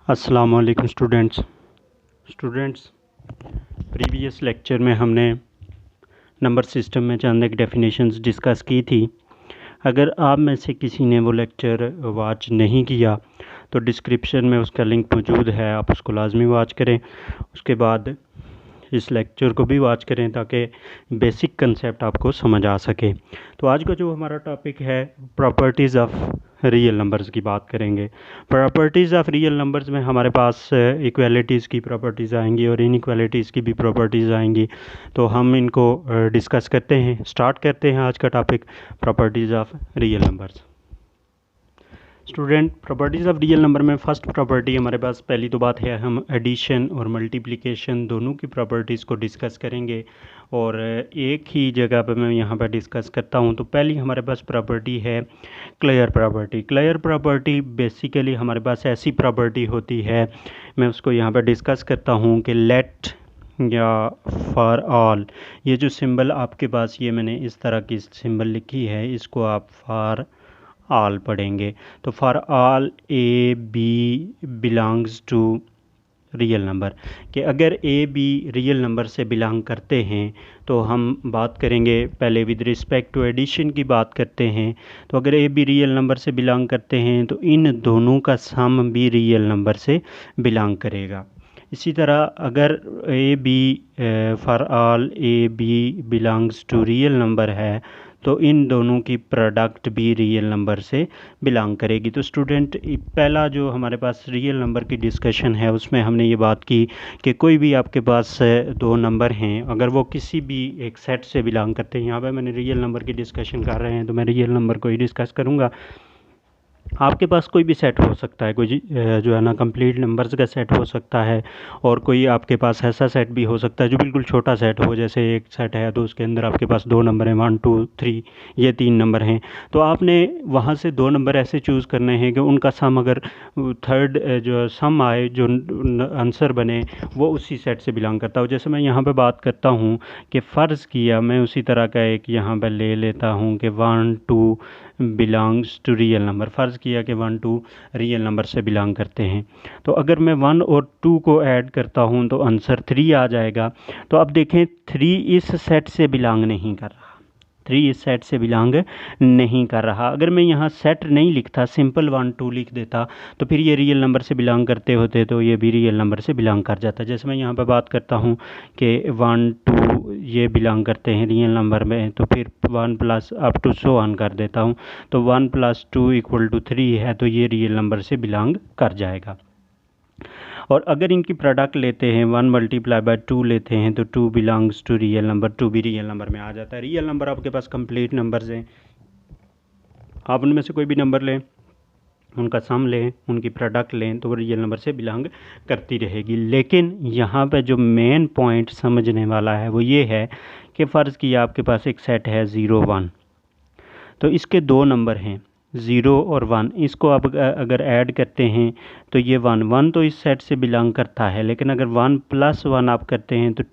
अस्सलामुअलैकुम students previous lecture में हमने नंबर सिस्टम में चंद एक डेफिनेशंस डिस्कस की थी। अगर आप में से किसी ने वो लेक्चर वॉच नहीं किया तो डिस्क्रिप्शन में उसका लिंक मौजूद है, आप उसको लाजमी वॉच करें। उसके बाद इस लेक्चर को भी वॉच करें ताकि बेसिक कंसेप्ट आपको समझ आ सके। तो आज का जो हमारा टॉपिक है प्रॉपर्टीज़ ऑफ रियल नंबर्स की बात करेंगे। प्रॉपर्टीज़ ऑफ रियल नंबर्स में हमारे पास इक्वालिटीज़ की प्रॉपर्टीज़ आएंगी और इनइक्वालिटीज़ की भी प्रॉपर्टीज़ आएंगी। तो हम इनको डिस्कस करते हैं, स्टार्ट करते हैं आज का topic properties of real numbers. Student, properties of real number में फ़र्स्ट प्रॉपर्टी हमारे पास पहली तो बात है, हम एडिशन और मल्टीप्लिकेशन दोनों की प्रॉपर्टीज़ को डिस्कस करेंगे और एक ही जगह पर मैं यहाँ पर डिस्कस करता हूँ। तो पहली हमारे पास प्रॉपर्टी है clear property. Clear property basically हमारे पास ऐसी प्रॉपर्टी होती है, मैं उसको यहाँ पर डिस्कस करता हूँ कि लेट या फॉर ऑल, ये जो सिंबल आपके पास ये मैंने इस तरह की सिंबल लिखी है, इसको आप फॉर ऑल पढ़ेंगे। तो for all A B belongs to real number, कि अगर ए बी रियल नंबर से बिलोंग करते हैं तो हम बात करेंगे पहले विद रिस्पेक्ट टू एडिशन की बात करते हैं। तो अगर ए बी रियल नंबर से बिलोंग करते हैं तो इन दोनों का सम भी रियल नंबर से बिलोंग करेगा। इसी तरह अगर ए B for all A B belongs to real number है तो इन दोनों की प्रोडक्ट भी रियल नंबर से बिलोंग करेगी। तो स्टूडेंट, पहला जो हमारे पास रियल नंबर की डिस्कशन है उसमें हमने ये बात की कि कोई भी आपके पास दो नंबर हैं, अगर वो किसी भी एक सेट से बिलोंग करते हैं, यहाँ पे मैंने रियल नंबर की डिस्कशन कर रहे हैं तो मैं रियल नंबर को ही डिस्कस करूँगा। आपके पास कोई भी सेट हो सकता है, कोई जो है ना कंप्लीट नंबर्स का सेट हो सकता है और कोई आपके पास ऐसा सेट भी हो सकता है जो बिल्कुल छोटा सेट हो। जैसे एक सेट है तो उसके अंदर आपके पास दो नंबर हैं, 1 2 3, ये 3 नंबर हैं। तो आपने वहाँ से दो नंबर ऐसे चूज़ करने हैं कि उनका सम अगर थर्ड जो सम आए, जो आंसर बने, वो उसी सेट से बिलोंग करता हो। जैसे मैं यहाँ पे बात करता हूँ कि फ़र्ज़ किया, मैं उसी तरह का एक यहाँ पर ले लेता हूँ कि 1 2 बिलोंग्स टू रियल नंबर। फ़र्ज़ किया कि 1 2 रियल नंबर से बिलोंग करते हैं। तो अगर मैं 1 और 2 को ऐड करता हूं तो आंसर 3 आ जाएगा। तो अब देखें, 3 इस सेट से बिलोंग नहीं कर रहा, 3 इस सेट से बिलोंग नहीं कर रहा। अगर मैं यहाँ सेट नहीं लिखता, सिंपल 1 2 लिख देता, तो फिर ये रियल नंबर से बिलोंग करते होते तो ये भी रियल नंबर से बिलोंग कर जाता। जैसे मैं यहाँ पर बात करता हूँ कि 1 2 ये बिलोंग करते हैं रियल नंबर में, तो फिर 1 plus up to so on कर देता हूँ, तो 1 + 2 = 3 है, तो ये रियल नंबर से बिलोंग कर जाएगा। और अगर इनकी प्रोडक्ट लेते हैं, 1 × 2 लेते हैं, तो 2 बिलोंग्स टू रियल नंबर, 2 भी रियल नंबर में आ जाता है। रियल नंबर आपके पास कंप्लीट नंबर्स हैं, आप उनमें से कोई भी नंबर लें, उनका सम लें, उनकी प्रोडक्ट लें, तो वो रियल नंबर से बिलोंग करती रहेगी। लेकिन यहाँ पे जो मेन पॉइंट समझने वाला है वो ये है कि फ़र्ज़ किया आपके पास एक सेट है 0 1, तो इसके दो नंबर हैं 0 और 1। इसको आप अगर ऐड करते हैं तो ये 1 1 तो इस सेट से बिलोंग करता है, लेकिन अगर 1 + 1 आप करते हैं तो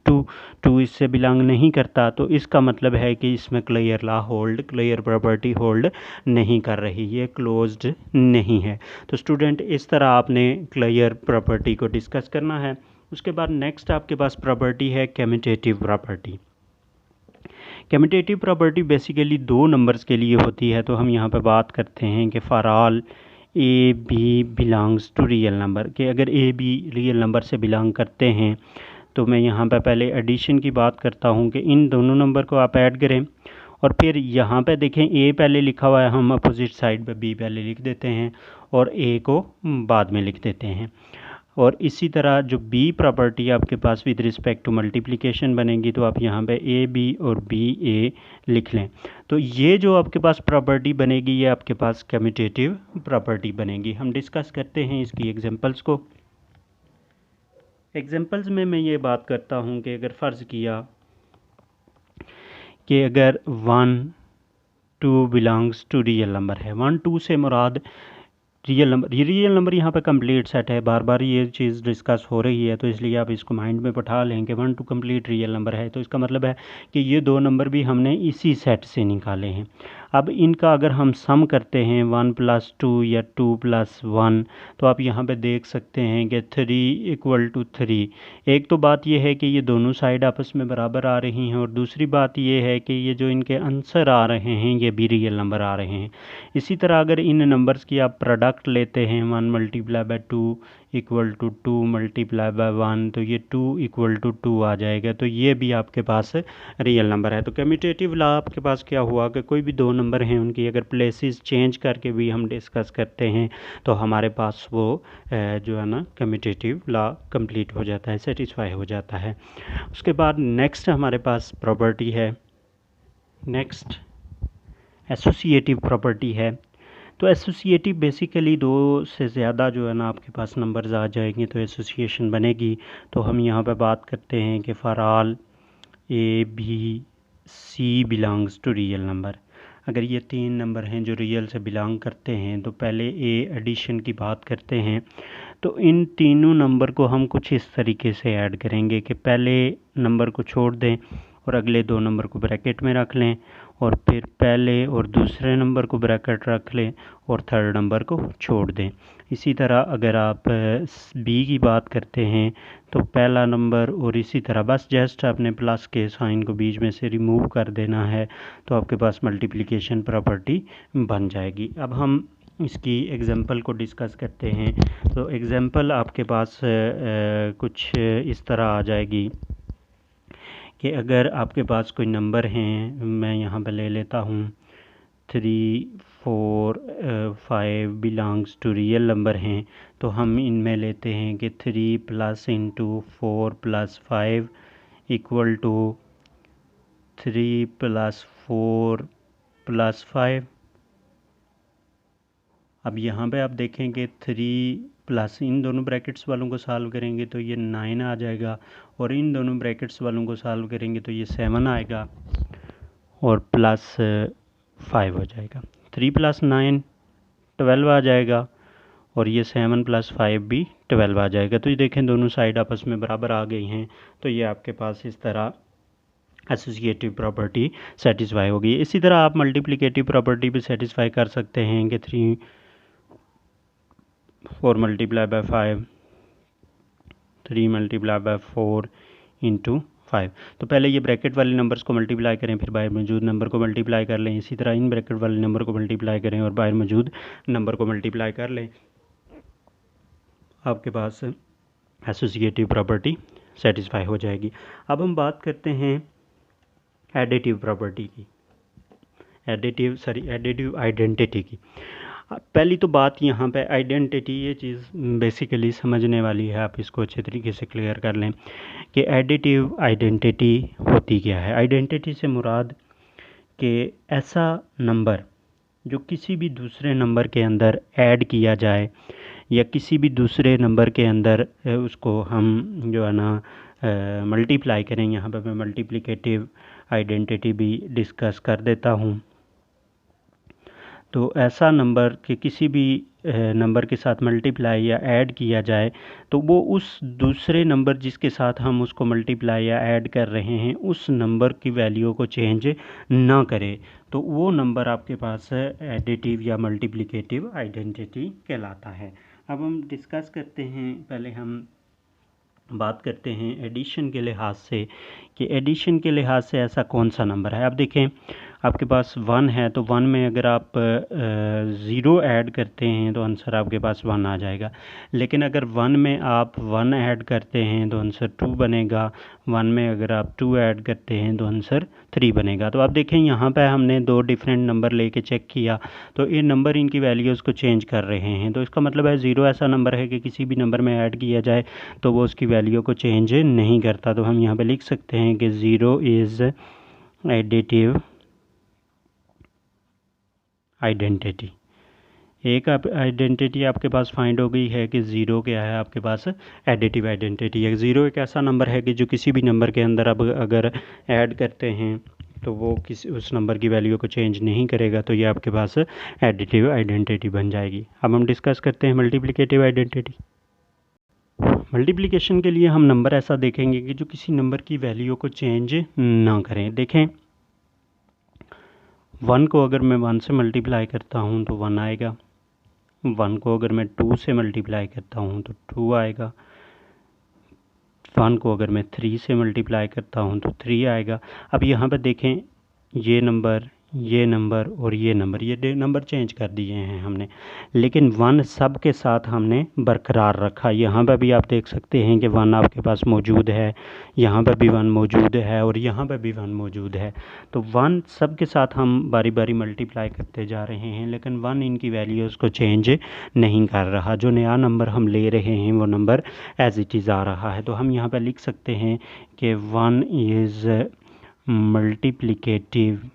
2 इससे बिलोंग नहीं करता। तो इसका मतलब है कि इसमें क्लियर प्रॉपर्टी होल्ड नहीं कर रही, ये क्लोज्ड नहीं है। तो स्टूडेंट, इस तरह आपने क्लियर प्रॉपर्टी को डिस्कस करना है। उसके बाद नेक्स्ट आपके पास प्रॉपर्टी है commutative property. Commutative property basically दो नंबर्स के लिए होती है। तो हम यहाँ पे बात करते हैं कि for all A B belongs to real number, कि अगर ए बी रियल नंबर से बिलोंग करते हैं तो मैं यहाँ पे पहले एडिशन की बात करता हूँ कि इन दोनों नंबर को आप ऐड करें और फिर यहाँ पे देखें ए पहले लिखा हुआ है, हम अपोजिट साइड पे बी पहले लिख देते हैं और ए को बाद में लिख देते हैं। और इसी तरह जो बी प्रॉपर्टी आपके पास विद रिस्पेक्ट टू मल्टीप्लिकेशन बनेगी, तो आप यहाँ पे ए बी और बी ए लिख लें। तो ये जो आपके पास प्रॉपर्टी बनेगी ये आपके पास कम्यूटेटिव प्रॉपर्टी बनेगी। हम डिस्कस करते हैं इसकी एग्जांपल्स को। एग्जांपल्स में मैं ये बात करता हूँ कि अगर फ़र्ज़ किया कि अगर 1 2 बिलोंग्स टू रियल नंबर है, 1 2 से मुराद रियल नंबर, ये रियल नंबर यहाँ पे कंप्लीट सेट है, बार बार ये चीज़ डिस्कस हो रही है, तो इसलिए आप इसको माइंड में बैठा लें कि 1 2 कंप्लीट रियल नंबर है। तो इसका मतलब है कि ये दो नंबर भी हमने इसी सेट से निकाले हैं। अब इनका अगर हम सम करते हैं 1 + 2 या 2 + 1, तो आप यहाँ पे देख सकते हैं कि 3 = 3। एक तो बात ये है कि ये दोनों साइड आपस में बराबर आ रही हैं, और दूसरी बात ये है कि ये जो इनके आंसर आ रहे हैं ये भी रियल नंबर आ रहे हैं। इसी तरह अगर इन नंबर्स की आप प्रोडक्ट लेते हैं 1 × 2 = 2 × 1, तो ये 2 = 2 आ जाएगा। तो ये भी आपके पास रियल नंबर है। तो कम्यूटेटिव लॉ आपके पास क्या हुआ कि कोई भी दो नंबर हैं उनकी अगर प्लेसेस चेंज करके भी हम डिस्कस करते हैं तो हमारे पास वो जो है ना कम्यूटेटिव लॉ कंप्लीट हो जाता है, सेटिस्फाई हो जाता है। उसके बाद नेक्स्ट हमारे पास प्रॉपर्टी है, नेक्स्ट एसोसिएटिव प्रॉपर्टी है। तो एसोसिएटिव बेसिकली दो से ज़्यादा जो है ना आपके पास नंबर्स आ जाएंगे तो एसोसिएशन बनेगी। तो हम यहाँ पे बात करते हैं कि for all A, B, C belongs to real number. अगर ये तीन नंबर हैं जो रियल से बिलोंग करते हैं तो पहले ए एडिशन की बात करते हैं। तो इन तीनों नंबर को हम कुछ इस तरीके से ऐड करेंगे कि पहले नंबर को छोड़ दें और अगले दो नंबर को ब्रैकेट में रख लें, और फिर पहले और दूसरे नंबर को ब्रैकेट रख लें और थर्ड नंबर को छोड़ दें। इसी तरह अगर आप बी की बात करते हैं तो पहला नंबर और इसी तरह बस जस्ट अपने प्लस के साइन को बीच में से रिमूव कर देना है तो आपके पास मल्टीप्लिकेशन प्रॉपर्टी बन जाएगी। अब हम इसकी एग्जांपल को डिस्कस करते हैं। तो एग्जांपल आपके पास कुछ इस तरह आ जाएगी कि अगर आपके पास कोई नंबर हैं, मैं यहाँ पे ले लेता हूँ 3, 4, 5 बिलोंग्स टू रियल नंबर हैं, तो हम इनमें लेते हैं कि 3 + 4 + 5 = 3 + 4 + 5। अब यहाँ पे आप देखेंगे 3 प्लस इन दोनों ब्रैकेट्स वालों को सॉल्व करेंगे तो ये 9 आ जाएगा, और इन दोनों ब्रैकेट्स वालों को सॉल्व करेंगे तो ये 7 आएगा और प्लस 5 हो जाएगा। 3 + 9 12 आ जाएगा, और ये 7 + 5 भी 12 आ जाएगा। तो ये देखें दोनों साइड आपस में बराबर आ गई हैं। तो ये आपके पास इस तरह एसोसिएटिव प्रॉपर्टी सेटिस्फाई होगी। इसी तरह आप मल्टीप्लिकेटिव प्रॉपर्टी भी सेटिस्फाई कर सकते हैं कि 3 4 × 5, 3 × 4 × 5। तो पहले ये ब्रैकेट वाले नंबर्स को मल्टीप्लाई करें, फिर बाहर मौजूद नंबर को मल्टीप्लाई कर लें। इसी तरह इन ब्रैकेट वाले नंबर को मल्टीप्लाई करें और बाहर मौजूद नंबर को मल्टीप्लाई कर लें। आपके पास एसोसिएटिव प्रॉपर्टी सेटिस्फाई हो जाएगी। अब हम बात करते हैं एडिटिव प्रॉपर्टी की, एडिटिव आइडेंटिटी की। पहली तो बात यहाँ पे आइडेंटिटी, ये चीज़ बेसिकली समझने वाली है, आप इसको अच्छे तरीके से क्लियर कर लें कि एडिटिव आइडेंटिटी होती क्या है। आइडेंटिटी से मुराद कि ऐसा नंबर जो किसी भी दूसरे नंबर के अंदर ऐड किया जाए या किसी भी दूसरे नंबर के अंदर उसको हम जो है ना मल्टीप्लाई करें। यहाँ पे मैं मल्टीप्लिकेटिव आइडेंटिटी भी डिस्कस कर देता हूँ। तो ऐसा नंबर कि किसी भी नंबर के साथ मल्टीप्लाई या ऐड किया जाए तो वो उस दूसरे नंबर जिसके साथ हम उसको मल्टीप्लाई या ऐड कर रहे हैं उस नंबर की वैल्यू को चेंज ना करे, तो वो नंबर आपके पास एडिटिव या मल्टीप्लिकेटिव आइडेंटिटी कहलाता है। अब हम डिस्कस करते हैं, पहले हम बात करते हैं एडिशन के लिहाज से कि एडिशन के लिहाज से ऐसा कौन सा नंबर है। अब देखें आपके पास 1 है, तो 1 में अगर आप 0 ऐड करते हैं तो आंसर आपके पास 1 आ जाएगा। लेकिन अगर 1 में आप 1 ऐड करते हैं तो आंसर 2 बनेगा। 1 में अगर आप 2 ऐड करते हैं तो आंसर 3 बनेगा। तो आप देखें यहाँ पे हमने दो डिफरेंट नंबर लेके चेक किया तो ये नंबर इनकी वैल्यूज़ को चेंज कर रहे हैं। तो इसका मतलब है 0 ऐसा नंबर है कि किसी भी नंबर में ऐड किया जाए तो वो उसकी वैल्यू को चेंज नहीं करता। तो हम यहाँ पे लिख सकते हैं कि 0 इज़ एडिटिव आइडेंटिटी। एक आइडेंटिटी आपके पास फाइंड हो गई है कि 0 क्या है आपके पास एडिटिव आइडेंटिटी है। 0 एक ऐसा नंबर है कि जो किसी भी नंबर के अंदर अब अगर ऐड करते हैं तो वो किसी उस नंबर की वैल्यू को चेंज नहीं करेगा, तो ये आपके पास एडिटिव आइडेंटिटी बन जाएगी। अब हम डिस्कस करते हैं मल्टीप्लिकेटिव आइडेंटिटी। मल्टीप्लिकेशन के लिए हम नंबर ऐसा देखेंगे कि जो किसी नंबर की वैल्यू को चेंज ना करें। देखें 1 को अगर मैं 1 से मल्टीप्लाई करता हूँ तो 1 आएगा, 1 को अगर मैं 2 से मल्टीप्लाई करता हूँ तो 2 आएगा, 1 को अगर मैं 3 से मल्टीप्लाई करता हूँ तो 3 आएगा। अब यहाँ पर देखें ये नंबर और ये नंबर चेंज कर दिए हैं हमने, लेकिन 1 सब के साथ हमने बरकरार रखा। यहाँ पर भी आप देख सकते हैं कि 1 आपके पास मौजूद है, यहाँ पर भी 1 मौजूद है और यहाँ पर भी 1 मौजूद है। तो 1 सब के साथ हम बारी बारी मल्टीप्लाई करते जा रहे हैं, लेकिन 1 इनकी वैल्यूज़ को चेंज नहीं कर रहा। जो नया नंबर हम ले रहे हैं वो नंबर एज इट इज़ आ रहा है। तो हम यहाँ पर लिख सकते हैं कि 1 इज़ मल्टीप्लिकेटिव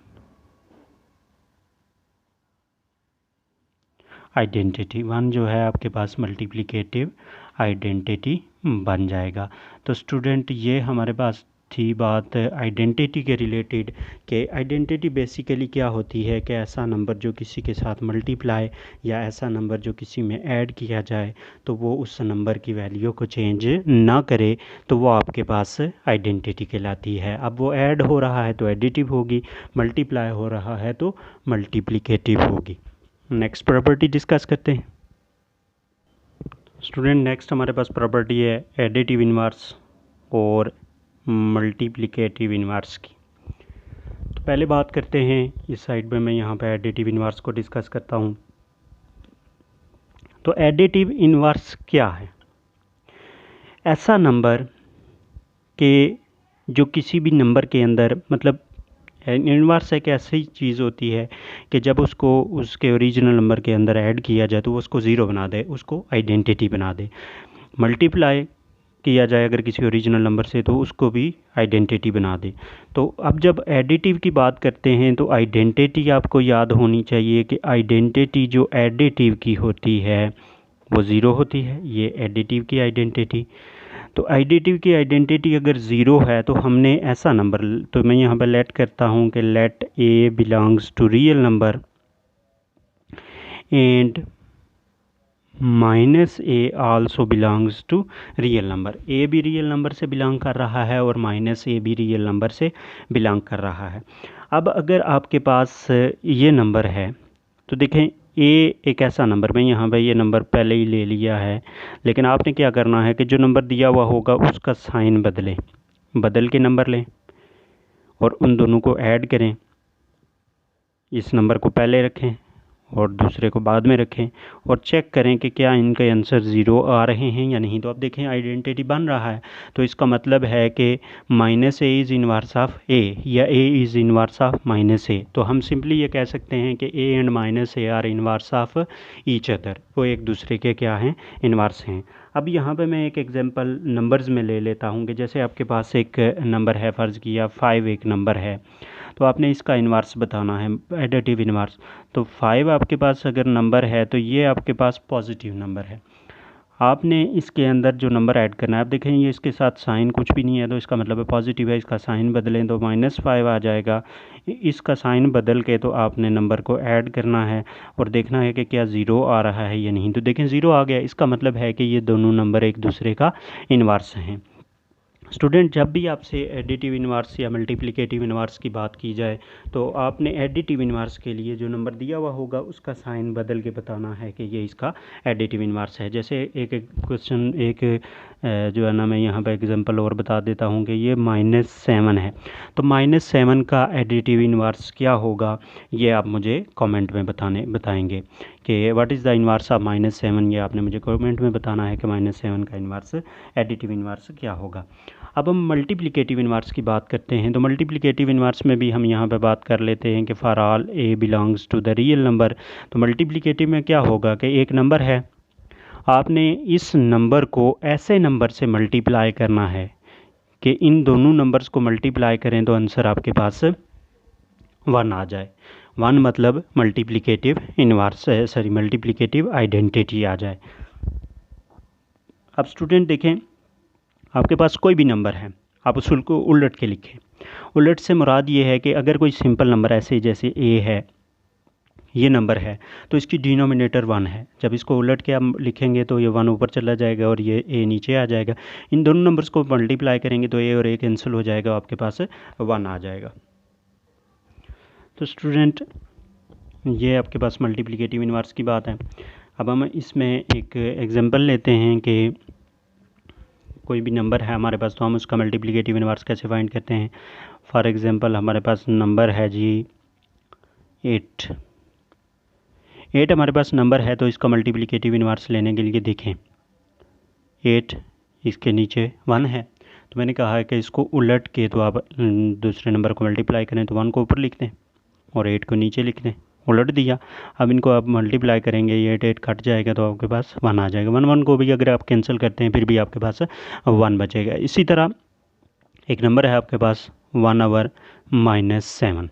आइडेंटिटी। 1 जो है आपके पास मल्टीप्लिकेटिव आइडेंटिटी बन जाएगा। तो स्टूडेंट ये हमारे पास थी बात आइडेंटिटी के रिलेटेड कि आइडेंटिटी बेसिकली क्या होती है कि ऐसा नंबर जो किसी के साथ मल्टीप्लाई या ऐसा नंबर जो किसी में ऐड किया जाए तो वो उस नंबर की वैल्यू को चेंज ना करे, तो वो आपके पास आइडेंटिटी कहलाती है। अब वो ऐड हो रहा है तो एडिटिव होगी, मल्टीप्लाई हो रहा है तो मल्टीप्लिकेटिव होगी। नेक्स्ट प्रॉपर्टी डिस्कस करते हैं स्टूडेंट। नेक्स्ट हमारे पास प्रॉपर्टी है एडिटिव इन्वर्स और मल्टीप्लिकेटिव इन्वर्स की। तो पहले बात करते हैं इस साइड में, मैं यहाँ पे एडिटिव इन्वर्स को डिस्कस करता हूँ। तो एडिटिव इन्वर्स क्या है? ऐसा नंबर के जो किसी भी नंबर के अंदर, मतलब इन्वर्स एक ऐसी चीज़ होती है कि जब उसको उसके ओरिजिनल नंबर के अंदर ऐड किया जाए तो वो उसको ज़ीरो बना दे, उसको आइडेंटिटी बना दे। मल्टीप्लाई किया जाए अगर किसी ओरिजिनल नंबर से तो उसको भी आइडेंटिटी बना दे। तो अब जब एडिटिव की बात करते हैं तो आइडेंटिटी आपको याद होनी चाहिए कि आइडेंटिटी जो एडिटिव की होती है वो ज़ीरो होती है। ये एडिटिव की आइडेंटिटी। तो एडिटिव की आइडेंटिटी अगर ज़ीरो है तो हमने ऐसा नंबर, तो मैं यहाँ पर लेट करता हूँ कि late A belongs to real number and minus A also belongs to real number. ए भी रियल नंबर से बिलोंग कर रहा है और माइनस ए भी रियल नंबर से बिलोंग कर रहा है। अब अगर आपके पास ये नंबर है तो देखें ए एक ऐसा नंबर, मैं यहाँ पे ये नंबर पहले ही ले लिया है, लेकिन आपने क्या करना है कि जो नंबर दिया हुआ होगा उसका साइन बदल के नंबर लें और उन दोनों को ऐड करें। इस नंबर को पहले रखें और दूसरे को बाद में रखें और चेक करें कि क्या इनके आंसर ज़ीरो आ रहे हैं या नहीं। तो अब देखें आइडेंटिटी बन रहा है, तो इसका मतलब है कि minus A is inverse of ए या A is inverse of minus ए। तो हम सिंपली ये कह सकते हैं कि A and minus A R inverse of each other, वो एक दूसरे के क्या हैं, इनवर्स हैं। अब यहाँ पे मैं एक एग्जांपल नंबर्स में ले लेता हूँ कि जैसे आपके पास एक नंबर है, फ़र्ज़ किया 5 एक नंबर है, तो आपने इसका इन्वर्स बताना है, एडिटिव इन्वर्स। तो 5 आपके पास अगर नंबर है तो ये आपके पास पॉजिटिव नंबर है। आपने इसके अंदर जो नंबर ऐड करना है, आप देखें ये इसके साथ साइन कुछ भी नहीं है तो इसका मतलब है पॉजिटिव है। इसका साइन बदलें तो -5 आ जाएगा। इसका साइन बदल के तो आपने नंबर को ऐड करना है और देखना है कि क्या ज़ीरो आ रहा है या नहीं। तो देखें ज़ीरो आ गया, इसका मतलब है कि ये दोनों नंबर एक दूसरे का इन्वर्स हैं। स्टूडेंट, जब भी आपसे एडिटिव इन्वर्स या मल्टीप्लिकेटिव इन्वर्स की बात की जाए तो आपने एडिटिव इन्वर्स के लिए जो नंबर दिया हुआ होगा उसका साइन बदल के बताना है कि ये इसका एडिटिव इन्वर्स है। जैसे एक क्वेश्चन जो है ना, मैं यहाँ पर एग्जांपल और बता देता हूँ कि ये -7 है, तो -7 का एडिटिव इन्वर्स क्या होगा ये आप मुझे कमेंट में बताएंगे कि what is the inverse of -7। ये आपने मुझे कमेंट में बताना है कि -7 का इन्वर्स एडिटिव इन्वर्स क्या होगा। अब हम मल्टीप्लिकेटिव इन्वर्स की बात करते हैं। तो मल्टीप्लिकेटिव इन्वर्स में भी हम यहाँ पे बात कर लेते हैं कि for all A belongs to the real number. तो मल्टीप्लिकेटिव में क्या होगा कि एक नंबर है, आपने इस नंबर को ऐसे नंबर से मल्टीप्लाई करना है कि इन दोनों नंबर्स को मल्टीप्लाई करें तो आंसर आपके पास 1 आ जाए। 1 मतलब multiplicative inverse, sorry multiplicative identity आ जाए। अब स्टूडेंट देखें, आपके पास कोई भी नंबर है, आप उसको उलट के लिखें। उलट से मुराद ये है कि अगर कोई सिंपल नंबर ऐसे जैसे ए है, ये नंबर है, तो इसकी डिनोमिनेटर 1 है। जब इसको उलट के हम लिखेंगे तो ये 1 ऊपर चला जाएगा और ये ए नीचे आ जाएगा। इन दोनों नंबर्स को मल्टीप्लाई करेंगे तो ए और ए कैंसिल हो जाएगा, आपके पास 1 आ जाएगा। तो स्टूडेंट ये आपके पास मल्टीप्लिकेटिव इन्वर्स की बात है। अब हम इसमें एक एग्जांपल लेते हैं कि कोई भी नंबर है हमारे पास, तो हम उसका मल्टीप्लिकेटिव इन्वर्स कैसे फाइंड करते हैं। फॉर एग्जांपल हमारे पास नंबर है जी 8 हमारे पास नंबर है, तो इसका मल्टीप्लिकेटिव इन्वर्स लेने के लिए देखें 8 इसके नीचे 1 है, तो मैंने कहा है कि इसको उलट के तो आप दूसरे नंबर को मल्टीप्लाई करें तो 1 को ऊपर लिख दें और 8 को नीचे लिख दें, उलट दिया। अब इनको आप मल्टीप्लाई करेंगे, ये 8 कट जाएगा तो आपके पास 1 आ जाएगा। 1 को भी अगर आप कैंसिल करते हैं फिर भी आपके पास 1 बचेगा। इसी तरह एक नंबर है आपके पास 1/-7।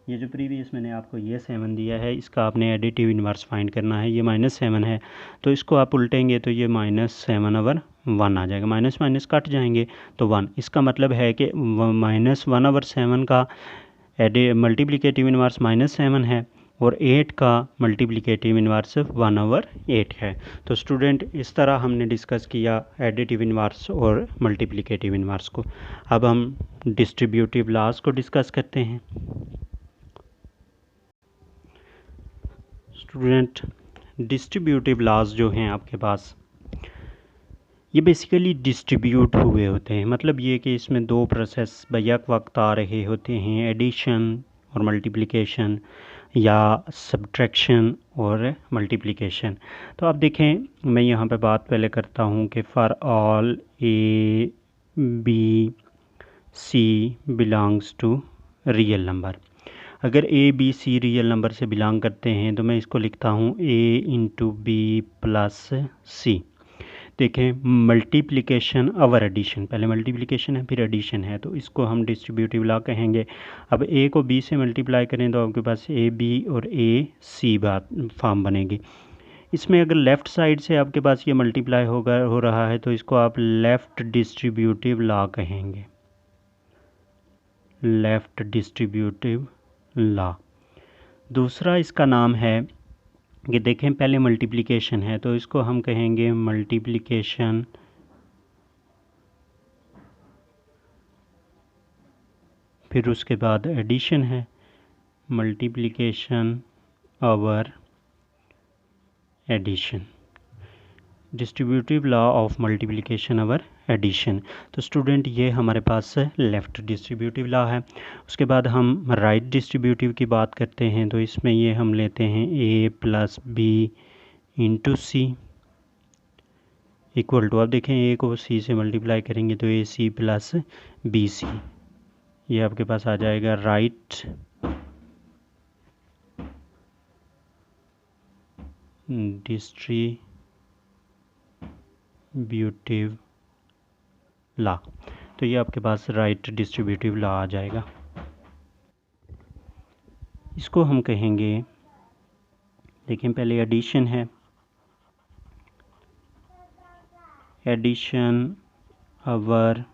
ये जो प्रीवियस मैंने आपको ये 7 दिया है, इसका आपने एडिटिव इन्वर्स फाइंड करना है। ये -7 है, तो इसको आप उल्टेंगे तो ये -7/1 आ जाएगा। माइनस माइनस कट जाएंगे तो 1। इसका मतलब है कि -1/7 का मल्टीप्लिकेटिव इन्वर्स -7 है और 8 का मल्टीप्लिकेटिव इन्वर्स 1/8 है। तो स्टूडेंट इस तरह हमने डिस्कस किया एडिटिव इन्वर्स और मल्टीप्लिकेटिव इन्वर्स को। अब हम डिस्ट्रीब्यूटिव लॉज को डिस्कस करते हैं। स्टूडेंट डिस्ट्रीब्यूटिव लॉज जो हैं आपके पास, ये बेसिकली डिस्ट्रीब्यूट हुए होते हैं। मतलब ये कि इसमें दो प्रोसेस बैक वक्त आ रहे होते हैं, एडिशन और मल्टीप्लिकेशन या सब्ट्रैक्शन और मल्टीप्लिकेशन। तो आप देखें, मैं यहाँ पे बात पहले करता हूँ कि for all A B C belongs to real number. अगर A B C real number से बिलोंग करते हैं तो मैं इसको लिखता हूँ A × B + C। देखें, मल्टीप्लिकेशन और एडिशन, पहले मल्टीप्लिकेशन है फिर एडिशन है, तो इसको हम डिस्ट्रीब्यूटिव लॉ कहेंगे। अब A को B से मल्टीप्लाई करें तो आपके पास AB और AC बात फॉर्म बनेगी। इसमें अगर लेफ़्ट साइड से आपके पास ये मल्टीप्लाई हो रहा है तो इसको आप लेफ़्ट डिस्ट्रीब्यूटिव लॉ कहेंगे, लेफ़्ट डिस्ट्रीब्यूटिव लॉ। दूसरा इसका नाम है कि देखें, पहले मल्टीप्लिकेशन है तो इसको हम कहेंगे मल्टीप्लिकेशन फिर उसके बाद एडिशन है, मल्टीप्लिकेशन और addition, distributive law of multiplication और एडिशन। तो स्टूडेंट ये हमारे पास लेफ़्ट डिस्ट्रीब्यूटिव लॉ है। उसके बाद हम राइट डिस्ट्रीब्यूटिव की बात करते हैं, तो इसमें ये हम लेते हैं A + B × C equal to, अब देखें A को C से मल्टीप्लाई करेंगे तो AC + BC, ये आपके पास आ जाएगा राइट डिस्ट्रीब्यूटिव लॉ। तो ये आपके पास राइट डिस्ट्रीब्यूटिव लॉ आ जाएगा। इसको हम कहेंगे, देखें पहले एडिशन है, एडिशन और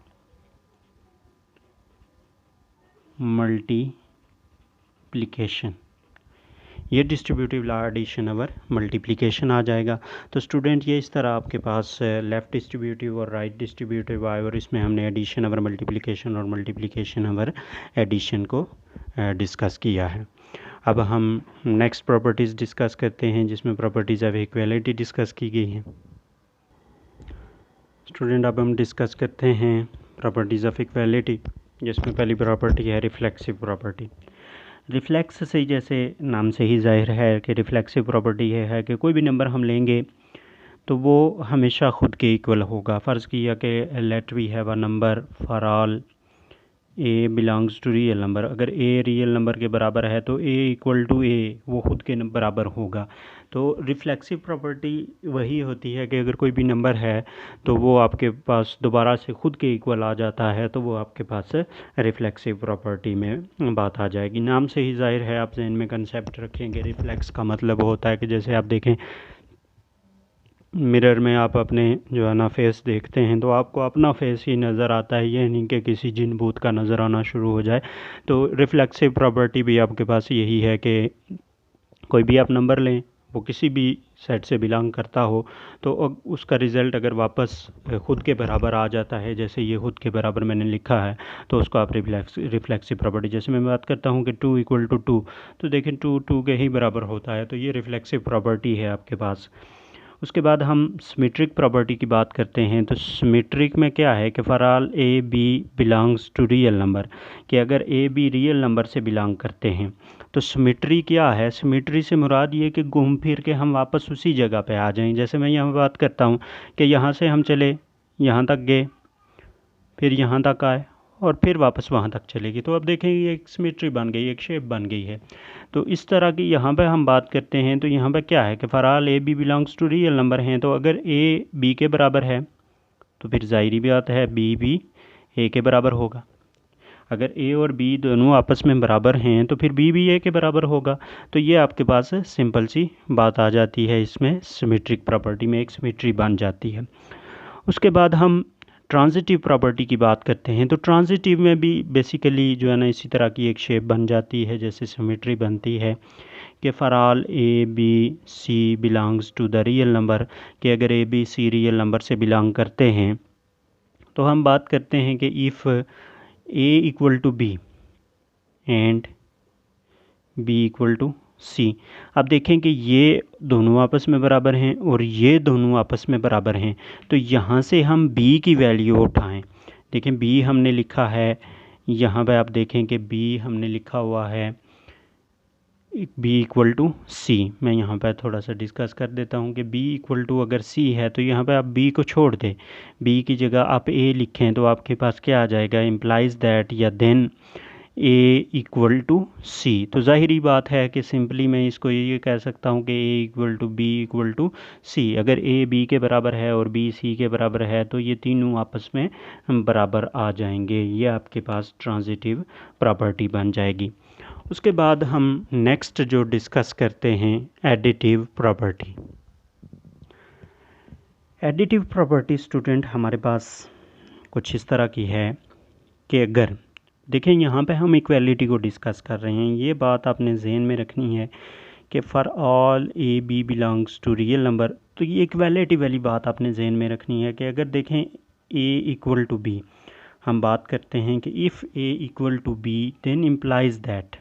मल्टीप्लिकेशन, ये डिस्ट्रीब्यूटिव लॉ एडिशन और मल्टीप्लिकेशन आ जाएगा। तो स्टूडेंट ये इस तरह आपके पास लेफ़्ट डिस्ट्रीब्यूटिव और राइट डिस्ट्रीब्यूटिव आए और इसमें हमने एडिशन और मल्टीप्लिकेशन और एडिशन को डिस्कस किया है। अब हम नेक्स्ट प्रॉपर्टीज़ डिस्कस करते हैं जिसमें प्रॉपर्टीज़ ऑफ इक्वालिटी डिस्कस की गई हैं। स्टूडेंट अब हम डिस्कस करते हैं प्रॉपर्टीज़ ऑफ इक्वालिटी, जिसमें पहली प्रॉपर्टी है रिफ्लेक्सिव प्रॉपर्टी। रिफ्लेक्स से जैसे नाम से ही जाहिर है कि रिफ्लेक्सिव प्रॉपर्टी है कि कोई भी नंबर हम लेंगे तो वो हमेशा ख़ुद के इक्वल होगा। फ़र्ज़ किया कि let we have a number for all A belongs to real number. अगर A रियल नंबर के बराबर है तो A = A, वो ख़ुद के बराबर होगा। तो रिफ्लेक्सिव प्रॉपर्टी वही होती है कि अगर कोई भी नंबर है तो वो आपके पास दोबारा से ख़ुद के इक्वल आ जाता है, तो वो आपके पास रिफ्लेक्सिव प्रॉपर्टी में बात आ जाएगी। नाम से ही जाहिर है, आप जहन में कंसेप्ट रखेंगे। रिफ्लेक्स का मतलब होता है कि जैसे आप देखें मिरर में आप अपने जो है ना फेस देखते हैं तो आपको अपना फेस ही नज़र आता है, ये नहीं कि किसी जिन भूत का नज़र आना शुरू हो जाए। तो रिफ्लेक्सिव प्रॉपर्टी भी आपके पास यही है कि कोई भी आप नंबर लें वो किसी भी सेट से बिलोंग करता हो, तो उसका रिज़ल्ट अगर वापस ख़ुद के बराबर आ जाता है, जैसे ये ख़ुद के बराबर मैंने लिखा है, तो उसको आप रिफ्लेक्सिव प्रॉपर्टी, जैसे मैं बात करता हूँ कि 2 = 2, तो देखें 2 2 के ही बराबर होता है, तो ये रिफ्लेक्सिव प्रॉपर्टी है आपके पास। उसके बाद हम सिमेट्रिक प्रॉपर्टी की बात करते हैं। तो सिमेट्रिक में क्या है कि for all A B belongs to real number, कि अगर ए बी रियल नंबर से बिलोंग करते हैं तो सिमेट्री क्या है? सिमेट्री से मुराद ये कि घूम फिर के हम वापस उसी जगह पे आ जाएं। जैसे मैं यहाँ बात करता हूँ कि यहाँ से हम चले, यहाँ तक गए, फिर यहाँ तक आए और फिर वापस वहाँ तक चलेगी, तो अब देखें ये एक सिमेट्री बन गई, एक शेप बन गई है। तो इस तरह की यहाँ पे हम बात करते हैं। तो यहाँ पे क्या है कि for all A B belongs to real number हैं, तो अगर ए बी के बराबर है तो फिर ज़ाहिरी बात है बी भी ए के बराबर होगा। अगर ए और बी दोनों आपस में बराबर हैं तो फिर बी भी ए के बराबर होगा। तो ये आपके पास सिंपल सी बात आ जाती है, इसमें सिमेट्रिक प्रॉपर्टी में एक सिमेट्री बन जाती है। उसके बाद हम ट्रांजिटिव प्रॉपर्टी की बात करते हैं। तो ट्रांजिटिव में भी बेसिकली जो है ना इसी तरह की एक शेप बन जाती है जैसे सिमेट्री बनती है कि for all A b c belongs to the real number, कि अगर ए बी सी रियल नंबर से बिलोंग करते हैं तो हम बात करते हैं कि if a = b and b = c. अब देखें कि ये दोनों आपस में बराबर हैं और ये दोनों आपस में बराबर हैं, तो यहाँ से हम b की वैल्यू उठाएं। देखें b हमने लिखा है, यहाँ पे आप देखें कि b हमने लिखा हुआ है b = c। मैं यहाँ पर थोड़ा सा डिस्कस कर देता हूँ कि b अगर c है तो यहाँ पे आप b को छोड़ दें, b की जगह आप a लिखें, तो आपके पास क्या आ जाएगा? इम्प्लाइज दैट या देन a = c। तो ज़ाहिरी बात है कि सिंपली मैं इसको ये कह सकता हूँ कि a = b = c। अगर a b के बराबर है और b c के बराबर है तो ये तीनों आपस में बराबर आ जाएंगे। ये आपके पास ट्रांजिटिव प्रॉपर्टी बन जाएगी। उसके बाद हम नेक्स्ट जो डिस्कस करते हैं additive property. Additive property student हमारे पास कुछ इस तरह की है कि अगर देखें यहाँ पे हम इक्वालिटी को डिस्कस कर रहे हैं, ये बात आपने जहन में रखनी है कि for all A B belongs to real number, तो ये इक्वालिटी वाली बात आपने जहन में रखनी है कि अगर देखें ए = बी, हम बात करते हैं कि if a = b then implies that,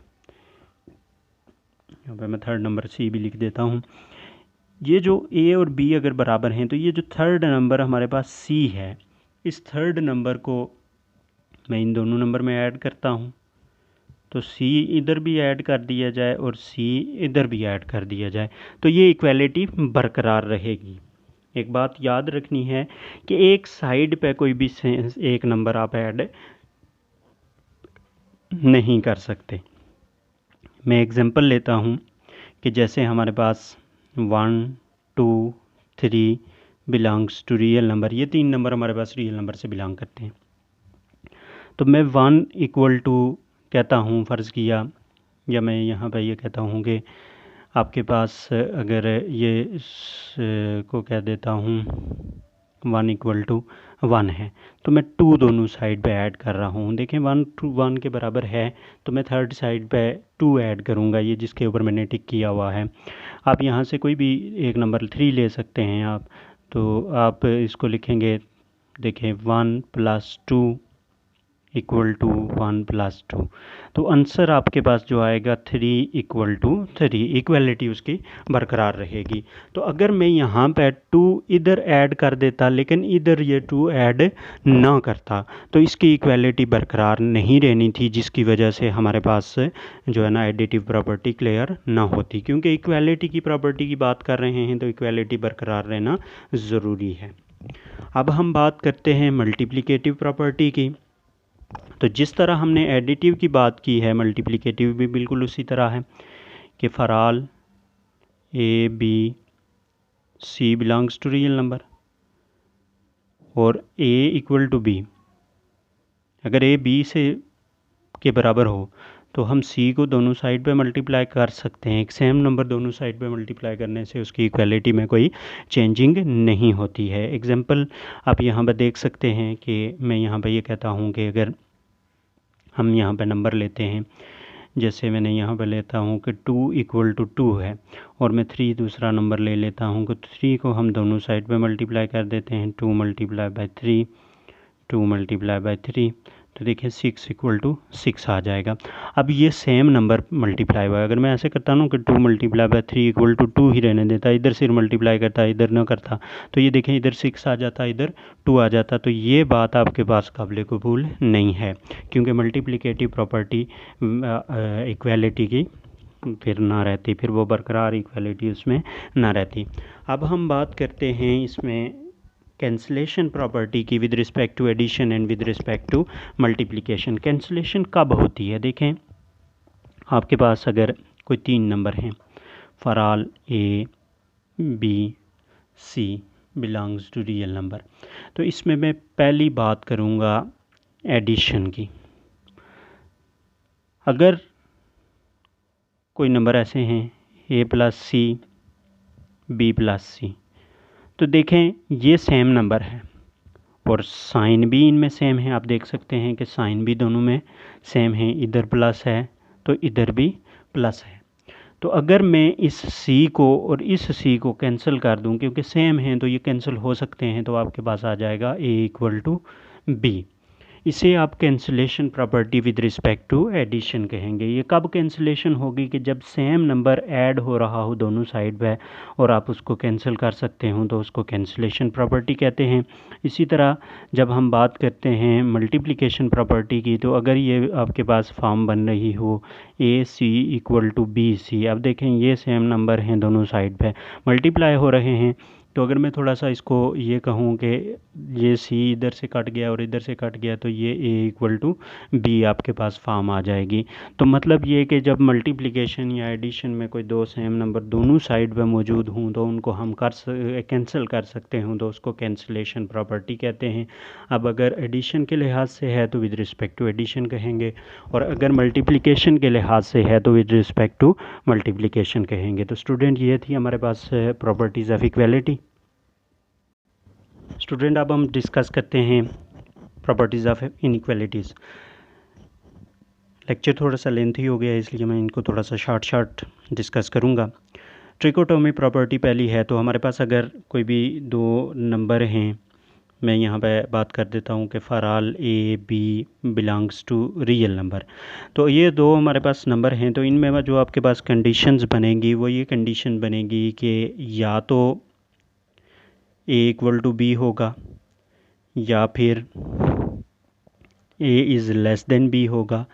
यहाँ पे मैं थर्ड नंबर सी भी लिख देता हूँ, ये जो ए और बी अगर बराबर हैं तो ये जो थर्ड नंबर हमारे पास सी है, इस थर्ड नंबर को मैं इन दोनों नंबर में ऐड करता हूँ, तो c इधर भी ऐड कर दिया जाए और c इधर भी ऐड कर दिया जाए, तो ये इक्वालिटी बरकरार रहेगी। एक बात याद रखनी है कि एक साइड पे कोई भी एक नंबर आप ऐड नहीं कर सकते। मैं एग्जांपल लेता हूँ कि जैसे हमारे पास 1 2 3 बिलोंग्स टू रियल नंबर, ये 3 नंबर हमारे पास रियल नंबर से बिलोंग करते हैं। तो मैं 1 = कहता हूँ, फ़र्ज़ किया, या मैं यहाँ पे ये कहता हूँ कि आपके पास अगर ये को कह देता हूँ 1 = 1 है, तो मैं 2 दोनों साइड पे ऐड कर रहा हूँ। देखें 1 to 1 के बराबर है तो मैं थर्ड साइड पे 2 ऐड करूँगा, ये जिसके ऊपर मैंने टिक किया हुआ है। आप यहाँ से कोई भी एक नंबर 3 ले सकते हैं आप, तो आप इसको लिखेंगे, देखें 1 + 2 = 1 + 2, तो आंसर आपके पास जो आएगा 3 = 3, इक्वलिटी उसकी बरकरार रहेगी। तो अगर मैं यहाँ पे 2 इधर ऐड कर देता लेकिन इधर ये 2 ऐड ना करता तो इसकी इक्वलिटी बरकरार नहीं रहनी थी, जिसकी वजह से हमारे पास जो है ना एडिटिव प्रॉपर्टी क्लियर ना होती। क्योंकि इक्वलिटी की प्रॉपर्टी की बात कर रहे हैं तो इक्वलिटी बरकरार रहना ज़रूरी है। अब हम बात करते हैं मल्टीप्लिकेटिव प्रॉपर्टी की। तो जिस तरह हमने एडिटिव की बात की है, मल्टीप्लिकेटिव भी बिल्कुल उसी तरह है कि for all A b c belongs to real number और ए = बी, अगर ए बी से के बराबर हो तो हम सी को दोनों साइड पे मल्टीप्लाई कर सकते हैं। एक सेम नंबर दोनों साइड पे मल्टीप्लाई करने से उसकी इक्वलिटी में कोई चेंजिंग नहीं होती है। एग्जांपल आप यहाँ पे देख सकते हैं कि मैं यहाँ पे ये कहता हूँ कि अगर हम यहाँ पे नंबर लेते हैं, जैसे मैंने यहाँ पे लेता हूँ कि 2 इक्वल टू 2 है और मैं 3 दूसरा नंबर ले लेता हूँ तो 3 को हम दोनों साइड पे मल्टीप्लाई कर देते हैं। 2 मल्टीप्लाई बाई 3, 2 मल्टीप्लाई बाई 3, तो देखिए 6 इक्वल टू 6 आ जाएगा। अब ये सेम नंबर मल्टीप्लाई हुआ है। अगर मैं ऐसे करता हूँ कि 2 मल्टीप्लाई बाई 3 इक्वल टू 2 ही रहने देता, इधर सिर्फ मल्टीप्लाई करता, इधर ना करता, तो ये देखें इधर 6 आ जाता, इधर 2 आ जाता, तो ये बात आपके पास काबिल कबूल नहीं है, क्योंकि मल्टीप्लिकेटिव प्रॉपर्टी इक्वालिटी की फिर ना रहती, फिर वो बरकरार इक्वालिटी उसमें ना रहती। अब हम बात करते हैं इसमें कैंसलेशन प्रॉपर्टी की with respect to addition and with respect to multiplication. Cancellation कब होती है? देखें, आपके पास अगर कोई 3 नंबर हैं, for all A b c belongs to real number, तो इसमें मैं पहली बात करूँगा एडिशन की। अगर कोई नंबर ऐसे हैं ए प्लस सी, बी प्लस सी, तो देखें ये सेम नंबर है और साइन भी इनमें सेम है। आप देख सकते हैं कि साइन भी दोनों में सेम है, इधर प्लस है तो इधर भी प्लस है। तो अगर मैं इस सी को और इस सी को कैंसिल कर दूं, क्योंकि सेम हैं तो ये कैंसिल हो सकते हैं, तो आपके पास आ जाएगा ए इक्वल टू बी। इसे आप cancellation property with respect to addition कहेंगे। ये कब कैंसिलेशन होगी? कि जब सेम नंबर ऐड हो रहा हो दोनों साइड पे और आप उसको कैंसिल कर सकते हो, तो उसको कैंसिलेशन प्रॉपर्टी कहते हैं। इसी तरह जब हम बात करते हैं मल्टीप्लिकेशन प्रॉपर्टी की, तो अगर ये आपके पास फॉर्म बन रही हो ए सी इक्वल टू बी सी, अब देखें ये सेम नंबर हैं दोनों साइड पे मल्टीप्लाई हो रहे हैं, तो अगर मैं थोड़ा सा इसको ये कहूँ कि ये सी इधर से कट गया और इधर से कट गया, तो ये ए इक्वल टू बी आपके पास फॉर्म आ जाएगी। तो मतलब ये कि जब मल्टीप्लिकेशन या एडिशन में कोई दो सेम नंबर दोनों साइड पे मौजूद हों, तो उनको हम कैंसिल कर सकते हों, तो उसको कैंसिलेशन प्रॉपर्टी कहते हैं। अब अगर एडिशन के लिहाज से है तो विद रिस्पेक्ट टू एडिशन कहेंगे, और अगर मल्टीप्लिकेशन के लिहाज से है तो विद रिस्पेक्ट टू मल्टीप्लिकेशन कहेंगे। तो स्टूडेंट ये थी हमारे पास प्रॉपर्टीज़ ऑफ इक्वालिटी। स्टूडेंट अब हम डिस्कस करते हैं प्रॉपर्टीज़ ऑफ इनइक्वालिटीज़। लेक्चर थोड़ा सा लेंथी हो गया, इसलिए मैं इनको थोड़ा सा शॉर्ट डिस्कस करूँगा। ट्रिकोटोमी प्रॉपर्टी पहली है, तो हमारे पास अगर कोई भी दो नंबर हैं, मैं यहाँ पे बात कर देता हूँ कि for all A B belongs to real number, तो ये दो हमारे पास नंबर हैं, तो इनमें जो आपके पास कंडीशंस बनेंगी वो ये कंडीशन बनेगी कि या तो ए इक्वल टू बी होगा, या फिर a is less than b होगा,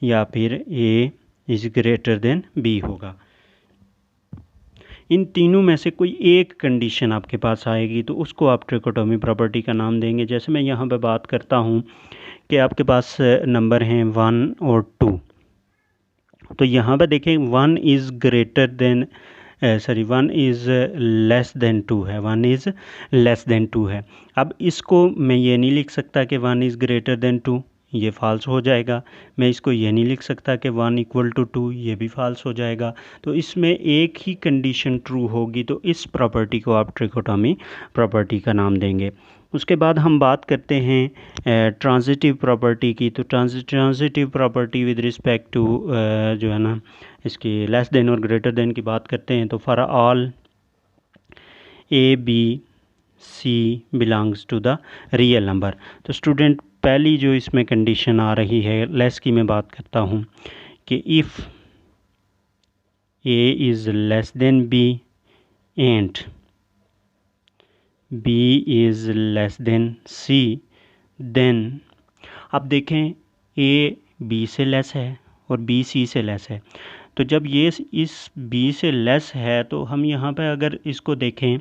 या फिर a is greater than b होगा। इन तीनों में से कोई एक कंडीशन आपके पास आएगी, तो उसको आप ट्रिकोटोमी प्रॉपर्टी का नाम देंगे। जैसे मैं यहाँ पे बात करता हूँ कि आपके पास नंबर हैं 1 और 2, तो यहाँ पे देखें 1 is greater then 1 is less then 2 है, 1 इज़ लेस देन 2 है। अब इसको मैं ये नहीं लिख सकता कि 1 इज़ ग्रेटर देन 2, ये फॉल्स हो जाएगा। मैं इसको ये नहीं लिख सकता कि 1 इक्वल टू 2, ये भी फॉल्स हो जाएगा। तो इसमें एक ही कंडीशन ट्रू होगी, तो इस प्रॉपर्टी को आप ट्रिकोटोमी प्रॉपर्टी का नाम देंगे। उसके बाद हम बात करते हैं ट्रांजिटिव प्रॉपर्टी की। तो transitive property with respect to जो है ना, इसकी लेस देन और ग्रेटर देन की बात करते हैं, तो for all A b c belongs to the real number. तो स्टूडेंट पहली जो इसमें कंडीशन आ रही है लेस की, मैं बात करता हूँ कि if a is less than b and b is less than c, then अब देखें ए बी से लेस है और बी सी से लेस है। तो जब ये इस बी से लेस है, तो हम यहाँ पे अगर इसको देखें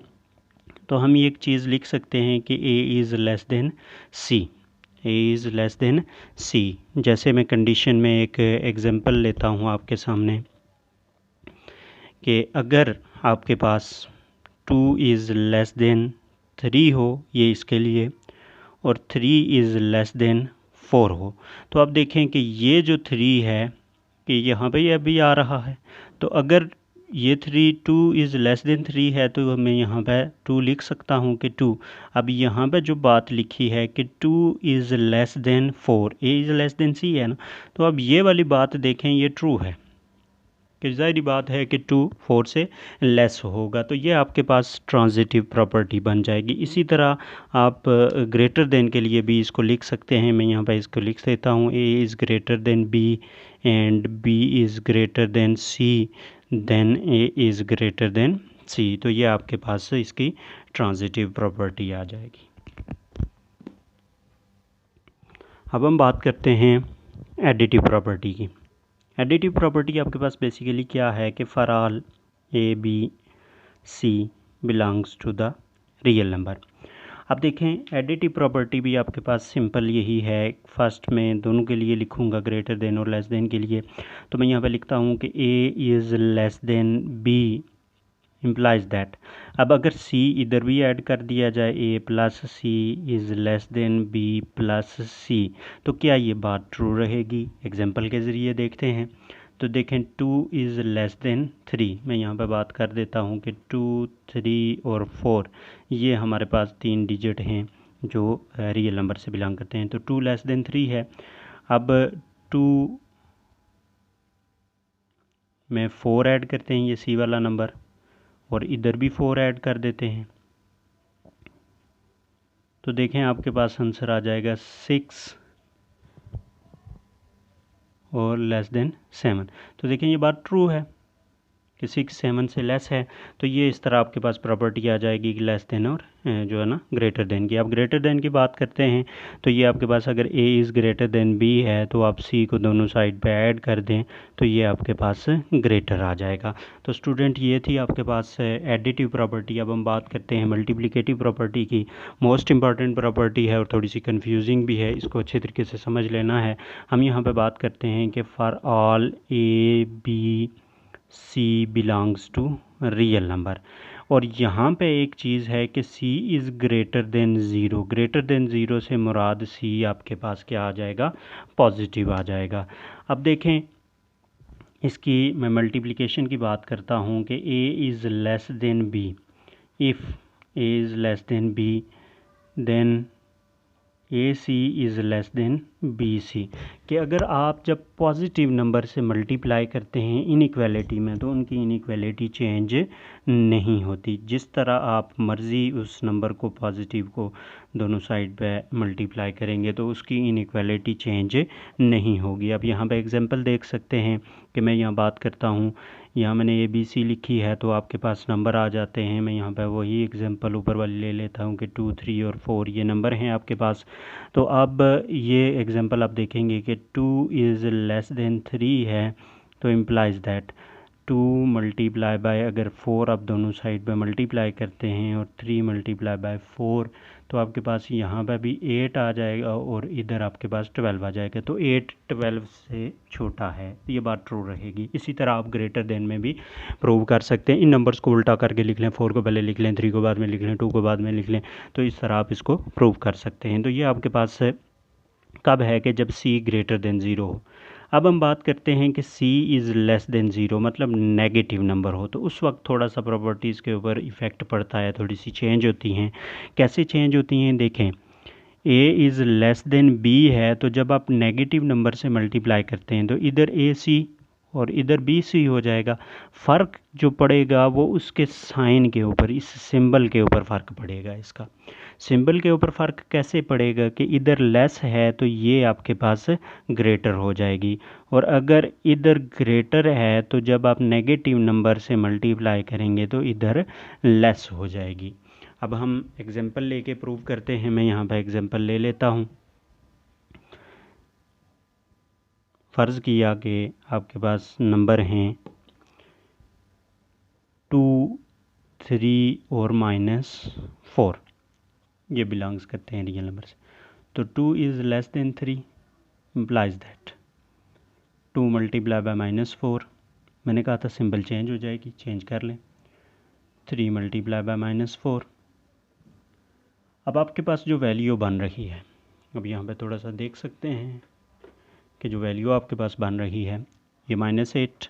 तो हम एक चीज़ लिख सकते हैं कि ए is less than C, A is less than सी। जैसे मैं कंडीशन में एक एग्जांपल लेता हूँ आपके सामने कि अगर आपके पास 2 इज़ लेस देन 3 हो, ये इसके लिए, और 3 इज़ लेस देन 4 हो, तो आप देखें कि ये जो 3 है कि यहाँ पे ये अभी आ रहा है, तो अगर ये 2 है तो मैं यहाँ पे 2 लिख सकता हूँ कि 2। अब यहाँ पे जो बात लिखी है कि 2 is less then 4, A is less than सी है ना, तो अब ये वाली बात देखें, ये ट्रू है कि ज़ाहिर बात है कि 2 4 से लेस होगा, तो ये आपके पास ट्रांजिटिव प्रॉपर्टी बन जाएगी। इसी तरह आप ग्रेटर देन के लिए भी इसको लिख सकते हैं। मैं यहाँ पे इसको लिख देता हूँ, ए is greater than b and b is greater then c, then A is greater then सी। तो ये आपके पास इसकी ट्रांजिटिव प्रॉपर्टी आ जाएगी। अब हम बात करते हैं एडिटिव प्रॉपर्टी की। एडिटिव प्रॉपर्टी आपके पास बेसिकली क्या है कि for all A b c belongs to the real number. अब देखें एडिटिव प्रॉपर्टी भी आपके पास सिंपल यही है। फर्स्ट में दोनों के लिए लिखूंगा ग्रेटर देन और लेस देन के लिए, तो मैं यहाँ पे लिखता हूँ कि ए is less than B implies that. अब अगर सी इधर भी ऐड कर दिया जाए, ए plus C is less than B plus सी, तो क्या ये बात ट्रू रहेगी? एग्जाम्पल के ज़रिए देखते हैं। तो देखें 2 इज़ लेस देन 3, मैं यहाँ पे बात कर देता हूँ कि 2 3 और 4 ये हमारे पास 3 डिजिट हैं जो रियल नंबर से बिलोंग करते हैं, तो 2 लेस देन 3 है। अब 2 में 4 ऐड करते हैं, ये सी वाला नंबर, और इधर भी 4 ऐड कर देते हैं, तो देखें आपके पास आंसर आ जाएगा 6 और लेस देन 7। तो देखें ये बात ट्रू है कि 6 7 से लेस है, तो ये इस तरह आपके पास प्रॉपर्टी आ जाएगी कि लेस देन और जो है ना ग्रेटर देन की। अब ग्रेटर देन की बात करते हैं, तो ये आपके पास अगर a is greater than b है तो आप सी को दोनों साइड पे ऐड कर दें, तो ये आपके पास ग्रेटर आ जाएगा। तो स्टूडेंट ये थी आपके पास एडिटिव प्रॉपर्टी। अब हम बात करते हैं मल्टीप्लिकेटिव प्रॉपर्टी की। मोस्ट इंपॉर्टेंट प्रॉपर्टी है और थोड़ी सी कन्फ्यूजिंग भी है, इसको अच्छे तरीके से समझ लेना है। हम यहाँ पर बात करते हैं कि for all A b c belongs to real number, और यहाँ पे एक चीज़ है कि C is greater than zero. Greater than zero से मुराद C आपके पास क्या आ जाएगा? पॉजिटिव आ जाएगा। अब देखें इसकी मैं मल्टीप्लिकेशन की बात करता हूँ कि A is less than B। If A is less than B then a c is less than b c, कि अगर आप जब पॉजिटिव नंबर से मल्टीप्लाई करते हैं इनइक्वालिटी में, तो उनकी इनइक्वालिटी चेंज नहीं होती। जिस तरह आप मर्ज़ी उस नंबर को पॉजिटिव को दोनों साइड पे मल्टीप्लाई करेंगे तो उसकी इनइक्वालिटी चेंज नहीं होगी। अब यहाँ पे एग्जांपल देख सकते हैं कि मैं यहाँ बात करता हूँ, यहाँ मैंने ए बी सी लिखी है तो आपके पास नंबर आ जाते हैं। मैं यहाँ पे वही एग्जांपल ऊपर वाली ले लेता हूँ कि 2 3 और 4 ये नंबर हैं आपके पास। तो अब ये एग्जांपल आप देखेंगे कि 2 इज़ लेस देन 3 है, तो इम्प्लाइज दैट 2 मल्टीप्लाई बाय, अगर 4 आप दोनों साइड पे मल्टीप्लाई करते हैं और 3 मल्टीप्लाई बाय 4, तो आपके पास यहाँ पे भी 8 आ जाएगा और इधर आपके पास 12 आ जाएगा। तो 8 12 से छोटा है, तो ये बात ट्रू रहेगी। इसी तरह आप ग्रेटर देन में भी प्रूव कर सकते हैं। इन नंबर्स को उल्टा करके लिख लें, 4 को पहले लिख लें, 3 को बाद में लिख लें, 2 को बाद में लिख लें, तो इस तरह आप इसको प्रूव कर सकते हैं। तो ये आपके पास कब है कि जब C ग्रेटर देन ज़ीरो हो। अब हम बात करते हैं कि C is less than zero, मतलब नेगेटिव नंबर हो, तो उस वक्त थोड़ा सा प्रॉपर्टीज़ के ऊपर इफ़ेक्ट पड़ता है, थोड़ी सी चेंज होती हैं। कैसे चेंज होती हैं? देखें, A is less than B है, तो जब आप नेगेटिव नंबर से मल्टीप्लाई करते हैं तो इधर AC और इधर BC हो जाएगा। फ़र्क जो पड़ेगा वो उसके साइन के ऊपर, इस सिंबल के ऊपर फ़र्क पड़ेगा। इसका सिंबल के ऊपर फ़र्क कैसे पड़ेगा कि इधर लेस है तो ये आपके पास ग्रेटर हो जाएगी, और अगर इधर ग्रेटर है तो जब आप नेगेटिव नंबर से मल्टीप्लाई करेंगे तो इधर लेस हो जाएगी। अब हम एग्जांपल लेके प्रूव करते हैं। मैं यहाँ पर एग्जांपल ले लेता हूँ। फ़र्ज़ किया कि आपके पास नंबर हैं 2 3 और -4, ये बिलोंग्स करते हैं रियल नंबर से। तो 2 is less then 3 implies that 2 multiply by -4, मैंने कहा था सिंबल चेंज हो जाएगी, चेंज कर लें, 3 मल्टीप्लाई बाय -4। अब आपके पास जो वैल्यू बन रही है, अब यहाँ पे थोड़ा सा देख सकते हैं कि जो वैल्यू आपके पास बन रही है, ये -8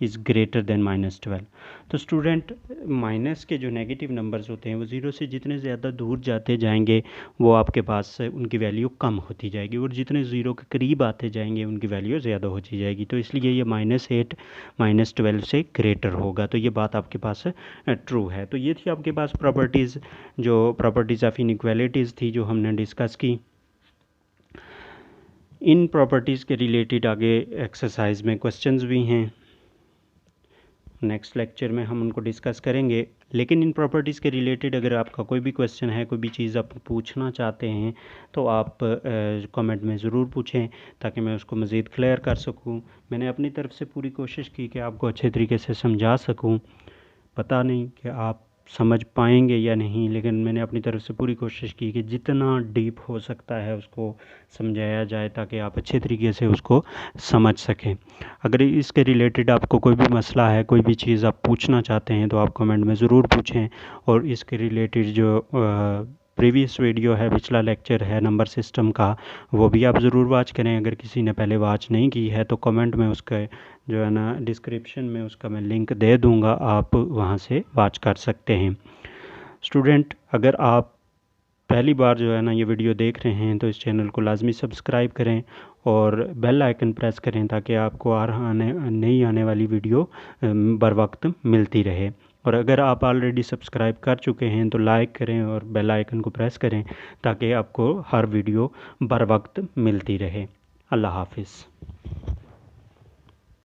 इज़ ग्रेटर देन -12। तो स्टूडेंट माइनस के जो नेगेटिव नंबर्स होते हैं वो ज़ीरो से जितने ज़्यादा दूर जाते जाएंगे वो आपके पास उनकी वैल्यू कम होती जाएगी, और जितने ज़ीरो के करीब आते जाएंगे उनकी वैल्यू ज़्यादा होती जाएगी। तो इसलिए ये -8 -12 से ग्रेटर होगा। तो ये बात आपके पास ट्रू है। तो ये थी आपके पास प्रॉपर्टीज़, जो प्रॉपर्टीज़ ऑफ इनइक्वालिटीज़ थी जो हमने डिस्कस की। इन प्रॉपर्टीज़ के रिलेटेड आगे एक्सरसाइज में क्वेश्चंस भी हैं, नेक्स्ट लेक्चर में हम उनको डिस्कस करेंगे। लेकिन इन प्रॉपर्टीज़ के रिलेटेड अगर आपका कोई भी क्वेश्चन है, कोई भी चीज़ आप पूछना चाहते हैं तो आप कमेंट में ज़रूर पूछें ताकि मैं उसको मज़ीद क्लियर कर सकूं। मैंने अपनी तरफ से पूरी कोशिश की कि आपको अच्छे तरीके से समझा सकूं। पता नहीं कि आप समझ पाएंगे या नहीं, लेकिन मैंने अपनी तरफ से पूरी कोशिश की कि जितना डीप हो सकता है उसको समझाया जाए ताकि आप अच्छे तरीके से उसको समझ सकें। अगर इसके रिलेटेड आपको कोई भी मसला है, कोई भी चीज़ आप पूछना चाहते हैं तो आप कमेंट में ज़रूर पूछें। और इसके रिलेटेड जो प्रीवियस वीडियो है, पिछला लेक्चर है नंबर सिस्टम का, वो भी आप ज़रूर वॉच करें। अगर किसी ने पहले वॉच नहीं की है तो कमेंट में उसका जो है ना डिस्क्रिप्शन में उसका मैं लिंक दे दूँगा, आप वहाँ से वॉच कर सकते हैं। स्टूडेंट, अगर आप पहली बार जो है ना ये वीडियो देख रहे हैं तो इस चैनल को लाजमी सब्सक्राइब करें और बेल आइकन प्रेस करें ताकि आपको नई आने वाली वीडियो बर वक्त मिलती रहे। और अगर आप ऑलरेडी सब्सक्राइब कर चुके हैं तो लाइक करें और बेल आइकन को प्रेस करें ताकि आपको हर वीडियो बर वक्त मिलती रहे। अल्लाह हाफिज़।